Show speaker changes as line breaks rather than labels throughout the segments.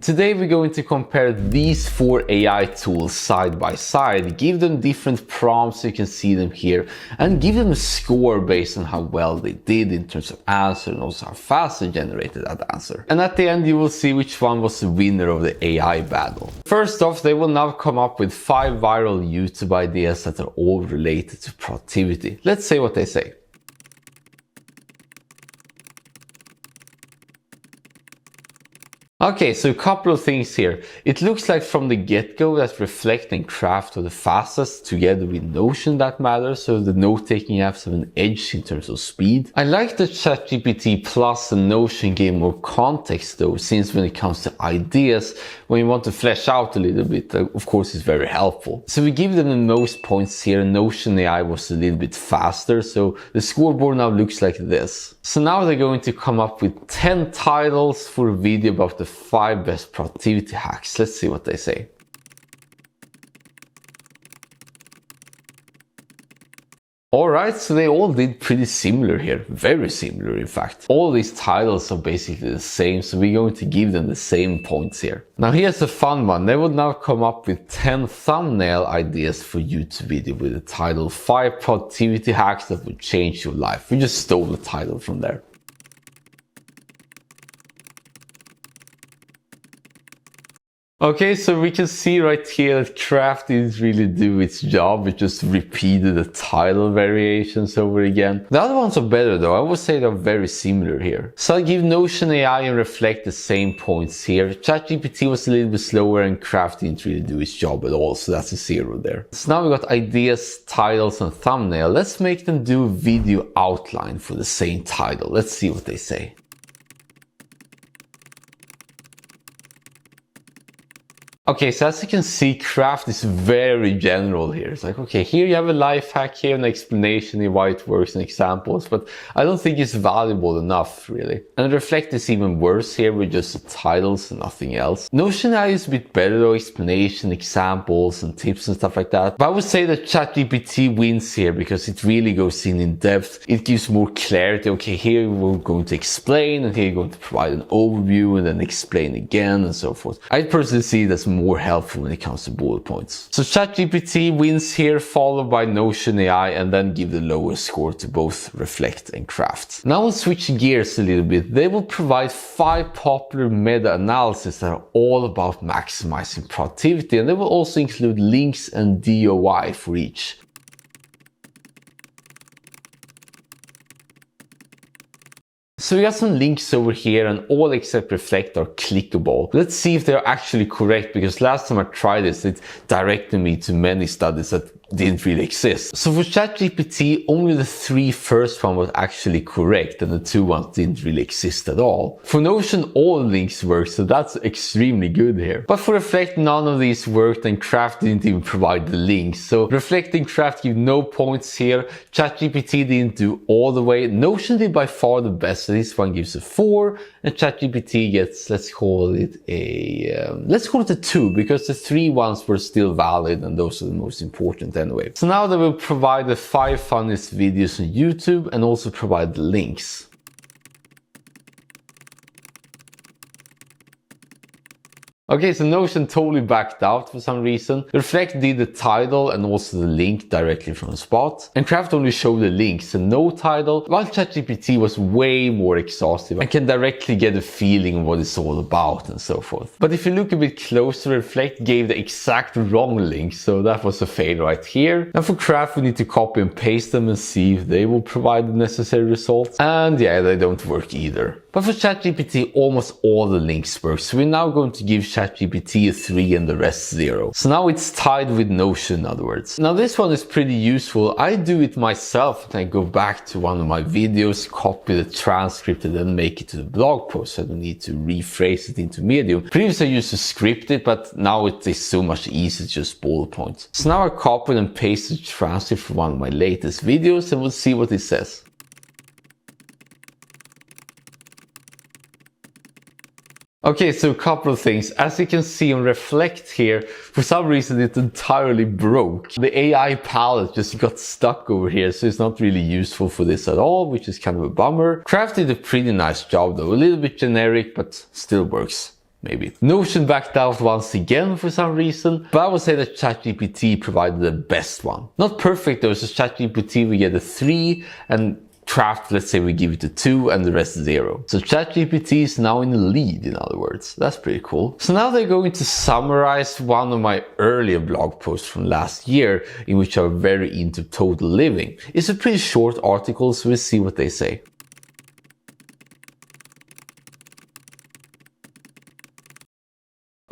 Today we're going to compare these 4 AI tools side by side, give them different prompts so you can see them here, and give them a score based on how well they did in terms of answer and also how fast they generated that answer. And at the end you will see which one was the winner of the AI battle. First off, they will now come up with 5 viral YouTube ideas that are all related to productivity. Let's see what they say. Okay, so a couple of things here. It looks like from the get-go that Reflect and Craft are the fastest together with Notion that matters, so the note-taking apps have an edge in terms of speed. I like that ChatGPT Plus and Notion gave more context though, since when it comes to ideas, when you want to flesh out a little bit, of course it's very helpful. So we give them the most points here, and Notion AI was a little bit faster, so the scoreboard now looks like this. So now they're going to come up with 10 titles for a video about the 5 best productivity hacks. Let's see what they say. Alright, so they all did pretty similar here, very similar in fact. All these titles are basically the same, so we're going to give them the same points here. Now here's a fun one. They will now come up with 10 thumbnail ideas for YouTube video with the title 5 productivity hacks that would change your life. We just stole the title from there. Okay, so we can see right here that Craft didn't really do its job. It just repeated the title variations over again. The other ones are better though. I would say they're very similar here. So I give Notion AI and Reflect the same points here. ChatGPT was a little bit slower and Craft didn't really do its job at all. So that's a 0 there. So now we got ideas, titles, and thumbnail. Let's make them do a video outline for the same title. Let's see what they say. Okay, so as you can see, Craft is very general here. It's like, okay, here you have a life hack, here an explanation in why it works and examples, but I don't think it's valuable enough, really. And Reflect is even worse here with just the titles and nothing else. Notion AI is a bit better though, explanation, examples, and tips and stuff like that. But I would say that ChatGPT wins here because it really goes in depth. It gives more clarity. Okay, here we're going to explain, and here you're going to provide an overview and then explain again and so forth. I personally see it as more helpful when it comes to bullet points. So ChatGPT wins here, followed by Notion AI, and then give the lowest score to both Reflect and Craft. Now we'll switch gears a little bit. They will provide 5 popular meta-analyses that are all about maximizing productivity, and they will also include links and DOI for each. So we got some links over here, and all except Reflect are clickable. Let's see if they're actually correct, because last time I tried this, it directed me to many studies that didn't really exist. So for ChatGPT, only the 3 first ones were actually correct, and the 2 ones didn't really exist at all. For Notion, all links work, so that's extremely good here. But for Reflect, none of these worked, and Craft didn't even provide the links. So Reflect and Craft give no points here. ChatGPT didn't do all the way. Notion did by far the best. So this one gives a 4, and ChatGPT gets, let's call it a 2, because the 3 ones were still valid, and those are the most important anyway. So now they will provide the 5 funniest videos on YouTube and also provide the links. Okay, so Notion totally backed out for some reason. Reflect did the title and also the link directly from Spot. And Craft only showed the links and no title, while ChatGPT was way more exhaustive and can directly get a feeling of what it's all about and so forth. But if you look a bit closer, Reflect gave the exact wrong link, so that was a fail right here. Now for Craft, we need to copy and paste them and see if they will provide the necessary results. And yeah, they don't work either. But for ChatGPT, almost all the links work, so we're now going to give ChatGPT a 3 and the rest 0. So now it's tied with Notion, in other words. Now this one is pretty useful. I do it myself, and I go back to one of my videos, copy the transcript, and then make it to the blog post. So I don't need to rephrase it into Medium. Previously I used to script it, but now it is so much easier, just bullet points. So now I copied and pasted the transcript from one of my latest videos, and we'll see what it says. Okay, so a couple of things. As you can see on Reflect here, for some reason it entirely broke. The AI palette just got stuck over here, so it's not really useful for this at all, which is kind of a bummer. Craft did a pretty nice job though, a little bit generic, but still works. maybe. Notion backed out once again for some reason, but I would say that ChatGPT provided the best one. Not perfect though, so ChatGPT we get a 3 and Craft, let's say we give it a 2 and the rest 0. So ChatGPT is now in the lead, in other words. That's pretty cool. So now they're going to summarize one of my earlier blog posts from last year in which I'm very into total living. It's a pretty short article, so we'll see what they say.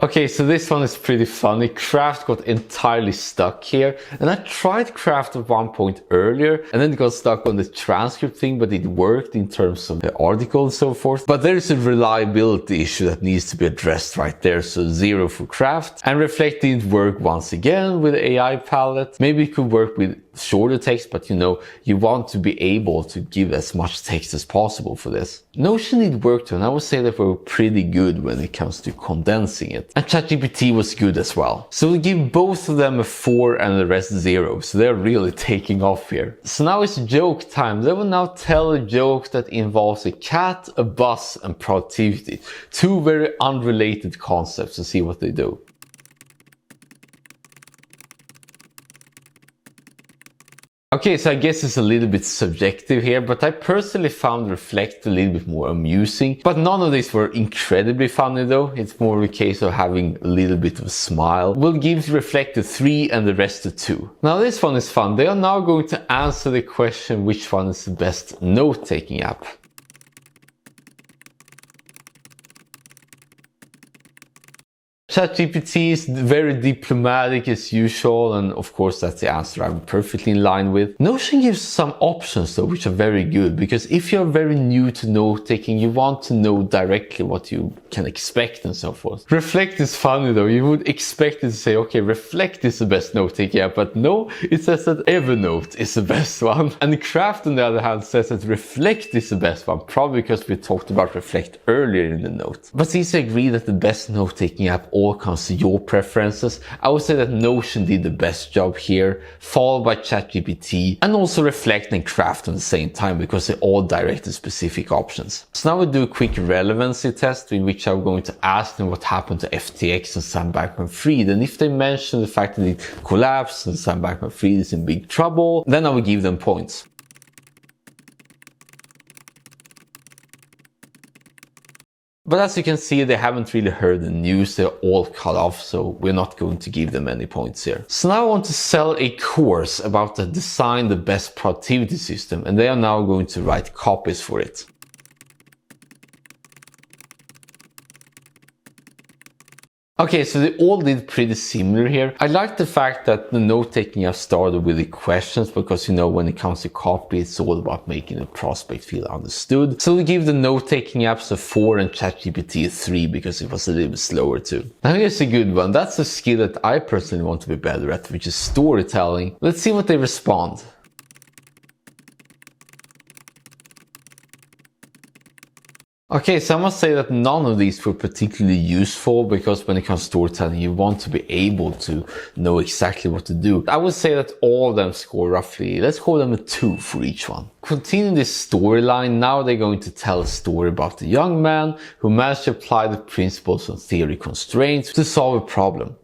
Okay, so this one is pretty funny. Craft got entirely stuck here, and I tried Craft at one point earlier, and then it got stuck on the transcript thing, but it worked in terms of the article and so forth. But there is a reliability issue that needs to be addressed right there, so 0 for Craft. And Reflect didn't work once again with the AI palette. Maybe it could work with shorter text, but you want to be able to give as much text as possible for this. Notion did work too, and I would say that we're pretty good when it comes to condensing it. And ChatGPT was good as well. So we'll give both of them a 4 and the rest 0. So they're really taking off here. So now it's joke time. They will now tell a joke that involves a cat, a bus, and productivity. 2 very unrelated concepts, to see what they do. Okay, so I guess it's a little bit subjective here, but I personally found Reflect a little bit more amusing. But none of these were incredibly funny though. It's more a case of having a little bit of a smile. We'll give Reflect a 3 and the rest a 2. Now this one is fun. They are now going to answer the question which one is the best note-taking app. ChatGPT is very diplomatic as usual, and of course that's the answer I'm perfectly in line with. Notion gives some options though, which are very good, because if you're very new to note-taking, you want to know directly what you can expect and so forth. Reflect is funny though. You would expect it to say, okay, Reflect is the best note-taking app, but no, it says that Evernote is the best one. And Craft on the other hand says that Reflect is the best one, probably because we talked about Reflect earlier in the note. But since I agree that the best note-taking app all comes to your preferences, I would say that Notion did the best job here, followed by ChatGPT, and also Reflect and Craft at the same time, because they all directed specific options. So now we'll do a quick relevancy test in which I'm going to ask them what happened to FTX and Sam Bankman-Fried, and if they mention the fact that it collapsed and Sam Bankman-Fried is in big trouble, then I will give them points. But as you can see, they haven't really heard the news. They're all cut off, so we're not going to give them any points here. So now I want to sell a course about the design the best productivity system, and they are now going to write copies for it. Okay, so they all did pretty similar here. I like the fact that the note-taking have started with the questions, because when it comes to copy, it's all about making the prospect feel understood. So we give the note-taking apps a 4 and ChatGPT a 3 because it was a little bit slower too. Now here's a good one. That's a skill that I personally want to be better at, which is storytelling. Let's see what they respond. Okay, so I must say that none of these were particularly useful, because when it comes to storytelling, you want to be able to know exactly what to do. I would say that all of them score roughly, let's call them a 2 for each one. Continuing this storyline, now they're going to tell a story about a young man who managed to apply the principles of theory constraints to solve a problem.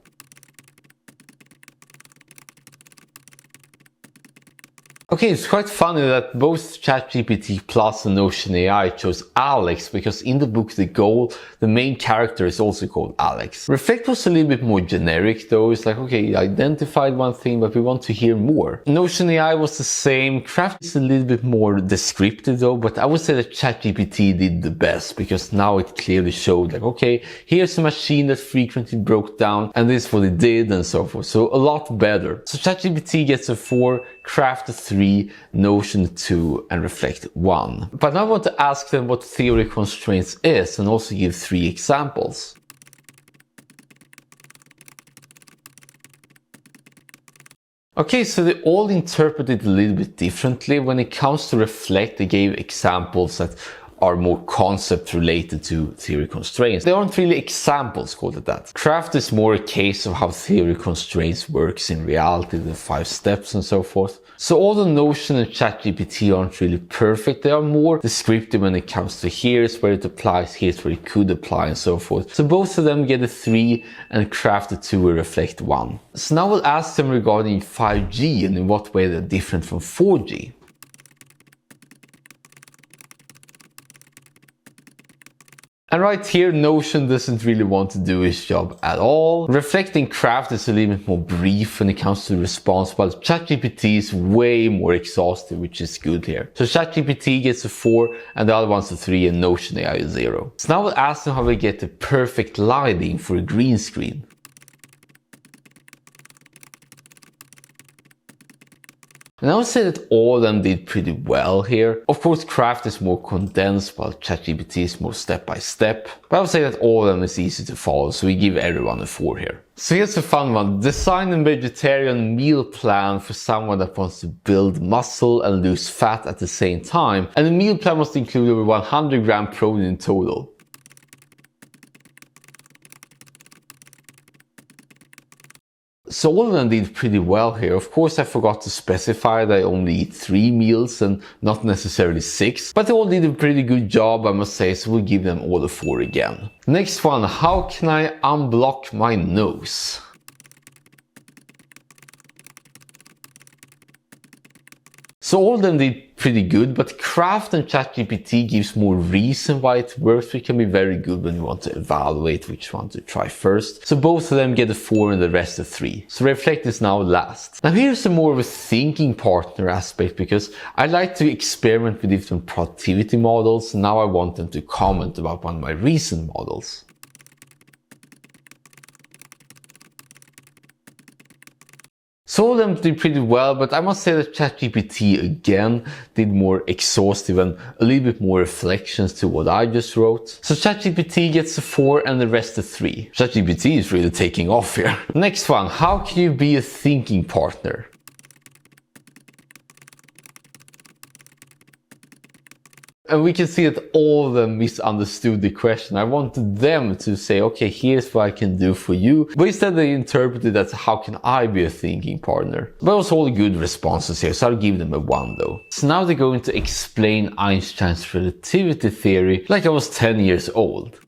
Okay, it's quite funny that both ChatGPT Plus and Notion AI chose Alex, because in the book The Goal, the main character is also called Alex. Reflect was a little bit more generic though. It's like, okay, identified one thing, but we want to hear more. Notion AI was the same. Craft is a little bit more descriptive though, but I would say that ChatGPT did the best, because now it clearly showed like, okay, here's a machine that frequently broke down and this is what it did and so forth. So a lot better. So ChatGPT gets a 4, Craft a 3, Notion 2, and Reflect 1. But now I want to ask them what theory constraints is, and also give 3 examples. Okay, so they all interpreted it a little bit differently. When it comes to Reflect, they gave examples that are more concepts related to theory constraints. They aren't really examples, call it that. Craft is more a case of how theory constraints works in reality, the 5 steps and so forth. So although Notion and ChatGPT aren't really perfect, they are more descriptive when it comes to here's where it applies, here's where it could apply and so forth. So both of them get a 3 and Craft a 2 will reflect 1. So now we'll ask them regarding 5G and in what way they're different from 4G. And right here, Notion doesn't really want to do his job at all. Reflecting Craft is a little bit more brief when it comes to the response, while ChatGPT is way more exhaustive, which is good here. So ChatGPT gets a 4 and the other one's a 3 and Notion AI is 0. So now we'll ask them how we get the perfect lighting for a green screen. And I would say that all of them did pretty well here. Of course, Craft is more condensed, while ChatGPT is more step by step. But I would say that all of them is easy to follow, so we give everyone a 4 here. So here's a fun one. Design a vegetarian meal plan for someone that wants to build muscle and lose fat at the same time. And the meal plan must include over 100 gram protein in total. So all of them did pretty well here. Of course, I forgot to specify that I only eat 3 meals and not necessarily 6. But they all did a pretty good job, I must say, so we'll give them all a 4 again. Next one, how can I unblock my nose? So all of them did pretty good, but Craft and ChatGPT gives more reason why it works, which can be very good when you want to evaluate which one to try first. So both of them get a 4 and the rest a 3. So Reflect is now last. Now here's a more of a thinking partner aspect, because I like to experiment with different productivity models. Now I want them to comment about one of my recent models. So all of them did pretty well, but I must say that ChatGPT again did more exhaustive and a little bit more reflections to what I just wrote. So ChatGPT gets a 4 and the rest a 3. ChatGPT is really taking off here. Next one, how can you be a thinking partner? And we can see that all of them misunderstood the question. I wanted them to say, okay, here's what I can do for you. But instead they interpreted that, how can I be a thinking partner? But it was all good responses here, so I'll give them a 1 though. So now they're going to explain Einstein's relativity theory like I was 10 years old.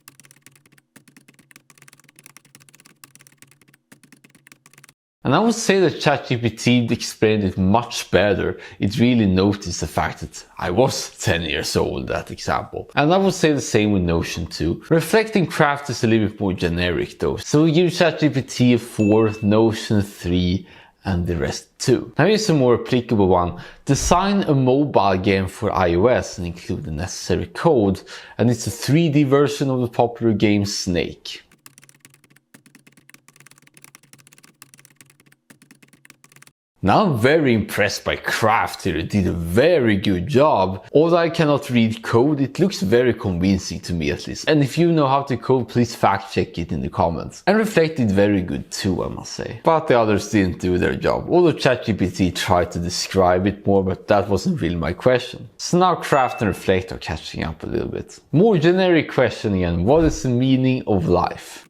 And I would say that ChatGPT explained it much better. It really noticed the fact that I was 10 years old, that example. And I would say the same with Notion too. Reflecting Craft is a little bit more generic though. So we give ChatGPT a 4, Notion a 3, and the rest 2. Now here's a more applicable one. Design a mobile game for iOS and include the necessary code. And it's a 3D version of the popular game Snake. Now I'm very impressed by Craft here. It did a very good job. Although I cannot read code, it looks very convincing to me at least. And if you know how to code, please fact check it in the comments. And Reflect did very good too, I must say. But the others didn't do their job. Although ChatGPT tried to describe it more, but that wasn't really my question. So now Craft and Reflect are catching up a little bit. More generic question again. What is the meaning of life?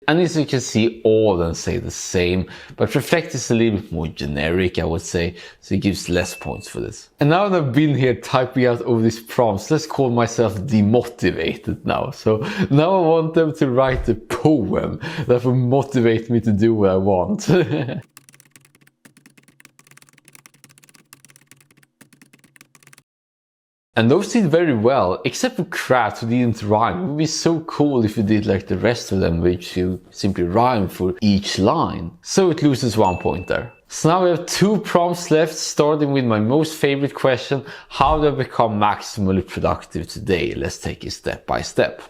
And as you can see, all of them say the same, but Reflect is a little bit more generic, I would say, so it gives less points for this. And now that I've been here typing out all these prompts, let's call myself demotivated now. So now I want them to write a poem that will motivate me to do what I want. And those did very well, except for Craft, who didn't rhyme. It would be so cool if you did like the rest of them, which you simply rhyme for each line. So it loses 1 point there. So now we have 2 prompts left, starting with my most favorite question, how do I become maximally productive today? Let's take it step by step.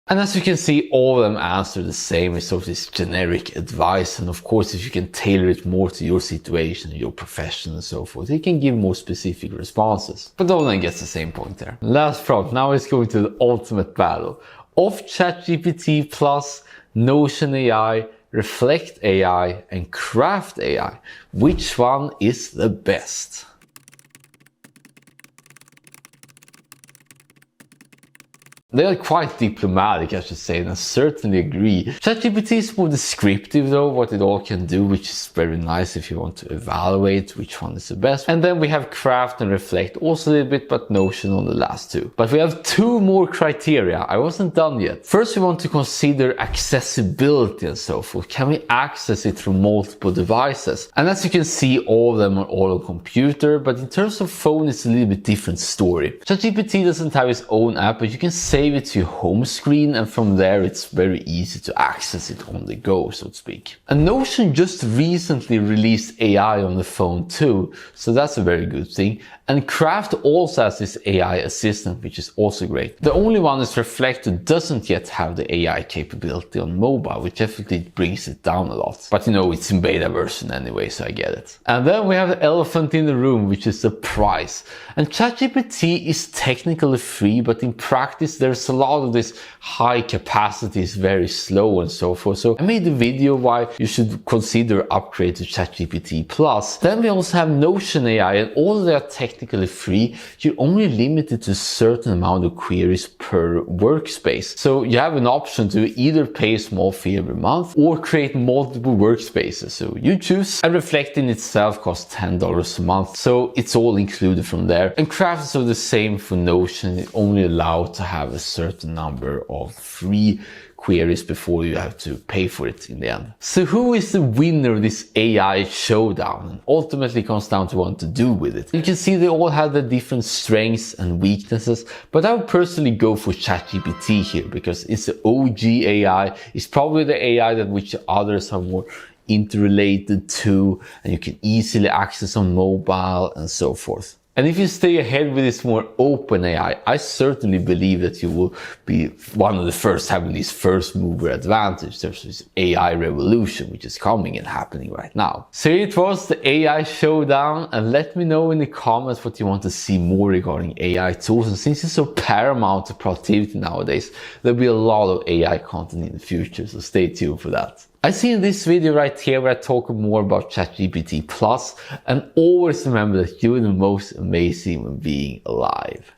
And as you can see, all of them answer the same. It's sort of this generic advice. And of course, if you can tailor it more to your situation, your profession and so forth, you can give more specific responses. But all of them gets the same point there. Last prompt. Now it's going to the ultimate battle of ChatGPT Plus, Notion AI, Reflect AI, and Craft AI. Which one is the best? They are quite diplomatic, I should say, and I certainly agree. ChatGPT is more descriptive though, what it all can do, which is very nice if you want to evaluate which one is the best. And then we have Craft and Reflect, also a little bit, but Notion on the last two. But we have two more criteria. I wasn't done yet. First, we want to consider accessibility and so forth. Can we access it from multiple devices? And as you can see, all of them are all on computer, but in terms of phone, it's a little bit different story. ChatGPT doesn't have its own app, but you can save it to your home screen, and from there it's very easy to access it on the go, so to speak. And Notion just recently released AI on the phone too, so that's a very good thing. And Craft also has this AI assistant, which is also great. The only one is Reflect that doesn't yet have the AI capability on mobile, which definitely brings it down a lot. But you know, it's in beta version anyway, so I get it. And then we have the elephant in the room, which is the price. And ChatGPT is technically free, but in practice there's a lot of this high capacity, is very slow and so forth. So I made a video why you should consider upgrade to ChatGPT Plus. Then we also have Notion AI, and although they are technically free, you're only limited to a certain amount of queries per workspace. So you have an option to either pay a small fee every month or create multiple workspaces. So you choose. And Reflect in itself costs $10 a month. So it's all included from there. And Craft is the same for Notion. It only allowed to have a certain number of free queries before you have to pay for it in the end. So who is the winner of this AI showdown? And ultimately comes down to what to do with it. You can see they all have their different strengths and weaknesses, but I would personally go for ChatGPT here because it's the OG AI. It's probably the AI that which others are more interrelated to, and you can easily access on mobile and so forth. And if you stay ahead with this more open AI, I certainly believe that you will be one of the first having this first mover advantage. There's this AI revolution which is coming and happening right now. So it was the AI showdown, and let me know in the comments what you want to see more regarding AI tools. And since it's so paramount to productivity nowadays, there'll be a lot of AI content in the future, so stay tuned for that. I see in this video right here where I talk more about ChatGPT Plus, and always remember that you're the most amazing human being alive.